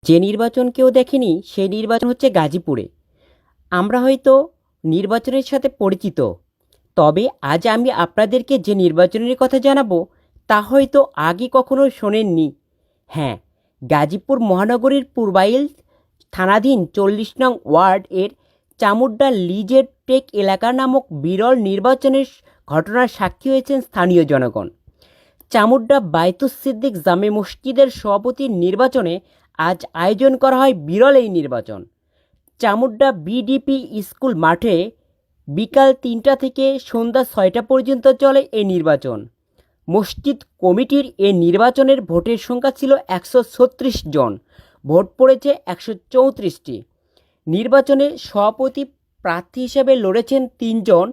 যে নির্বাচন কেউ দেখেনি সেই নির্বাচন হচ্ছে গাজীপুরে। আমরা হয়তো নির্বাচনের সাথে পরিচিত, তবে আজ আমি আপনাদেরকে যে নির্বাচনের কথা জানাবো তা হয়তো আগে কখনো শোনেননি। হ্যাঁ, গাজীপুর মহানগরীর পূর্বাইল থানাধীন ৪০ নং ওয়ার্ড এর চামুণ্ডা লিজের টেক এলাকা নামক বিরল নির্বাচনের ঘটনার সাক্ষী হয়েছেন স্থানীয় জনগণ। চামুণ্ডা বায়তুস সিদ্দিক জামে মসজিদের সভাপতির নির্বাচনে আজ আয়োজন করা হয় বিরল এই নির্বাচন। চামুণ্ডা বিডিপি স্কুল মাঠে বিকাল ৩টা থেকে সন্ধ্যা ৬টা পর্যন্ত চলে এই নির্বাচন। মসজিদ কমিটির এ নির্বাচনের ভোটের সংখ্যা ছিল ১৩৬ জন, ভোট পড়েছে ১৩৪টি। নির্বাচনে সভাপতি প্রার্থী হিসেবে লড়েছেন ৩ জন,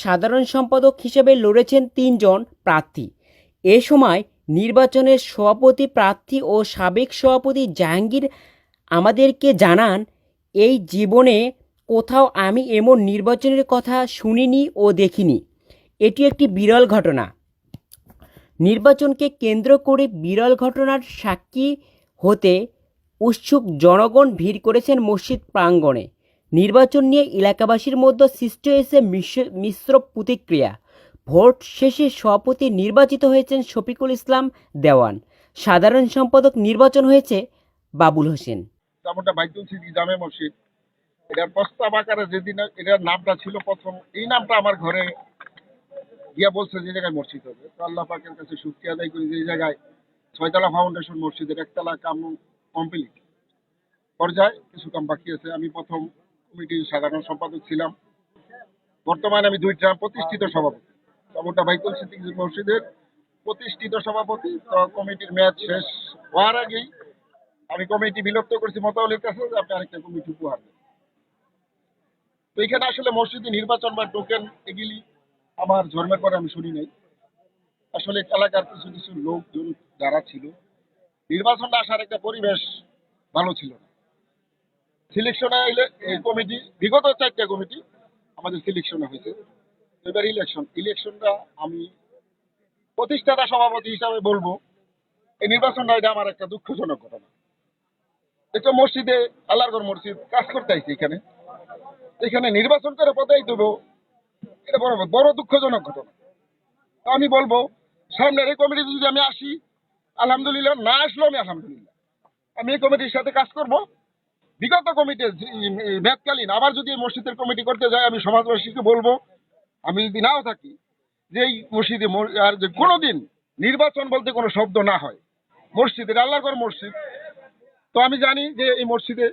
সাধারণ সম্পাদক হিসেবে লড়েছেন ৩ জন প্রার্থী। এ সময় নির্বাচনের সভাপতি প্রার্থী ও সাবেক সভাপতি জাহাঙ্গীর আমাদেরকে জানান, এই জীবনে কোথাও আমি এমন নির্বাচনের কথা শুনিনি ও দেখিনি। এটি একটি বিরল ঘটনা। নির্বাচনকে কেন্দ্র করে বিরল ঘটনার সাক্ষী হতে উৎসুক জনগণ ভিড় করেছেন মসজিদ প্রাঙ্গণে। নির্বাচন নিয়ে এলাকাবাসীর মধ্যে সৃষ্টি হয়েছে মিশ্র প্রতিক্রিয়া। ভোট শেষে সভাপতি নির্বাচিত হয়েছেন শফিকুল ইসলাম দেওয়ান, সাধারণ সম্পাদক নির্বাচন হয়েছে বাবুল হোসেন। চামুণ্ডা বায়তুল সিদ্দিক জামে মসজিদ, এটার প্রস্তাব আকারে যেদিন এটার নামটা ছিল প্রথম, এই নামটা আমার ঘরে গিয়া বলছে যে জায়গায় মসজিদ হবে। তো আল্লাহ পাকের কাছে শুকরিয়া আদায় করি যে এই জায়গায় ৬তলা ফাউন্ডেশন মসজিদের একতলা কাম কমপ্লিট পর্যায়ে, কিছু কাম বাকি আছে। আমি প্রথম কমিটির সাধারণ সম্পাদক ছিলাম। বর্তমানে আমি 2টা প্রতিষ্ঠিত সভাপতি, চামুণ্ডা বায়তুল সিদ্দিক মসজিদের প্রতিষ্ঠিত সভাপতি। তো কমিটির মেয়াদ শেষ হওয়ার আগেই আমি কমিটি বিলুপ্ত করছি মোতাবেলের কাছে যে আপনি আরেকটা কমিটি উপহার দেন। তো এখানে আসলে মসজিদে নির্বাচন বা টোকেন এগুলি আমার জন্মের পরে আমি শুনি নাই। আসলে এলাকার কিছু কিছু লোকজন যারা ছিল, নির্বাচনটা আসার একটা পরিবেশ ভালো ছিল না। সিলেকশনে এই কমিটি, বিগত 4টা কমিটি আমাদের সিলেকশনে হয়েছে। এবার ইলেকশনটা আমি প্রতিষ্ঠাতা সভাপতি হিসাবে বলবো, এই নির্বাচনটা এটা আমার একটা দুঃখজনক ঘটনা। এটা মসজিদে আল্লাহর মসজিদ কাজ করতে আইছি, এখানে নির্বাচন করে পদায়িত দেবো, এটা বড় বড় দুঃখজনক ঘটনা। আমি বলবো সামনের এই কমিটিতে যদি আমি আসি আলহামদুলিল্লাহ, না আসলেও আমি আলহামদুলিল্লাহ, আমি এই কমিটির সাথে কাজ করব। বিগত কমিটির মেয়াদকালীন আবার যদি এই মসজিদের কমিটি করতে যাই, আমি সমাজবাসীকে বলবো, আমি যদি নাও থাকি, যে এই মসজিদে আর যে কোনোদিন নির্বাচন বলতে কোনো শব্দ না হয়। মসজিদের আল্লাহর মসজিদ, তো আমি জানি যে এই মসজিদে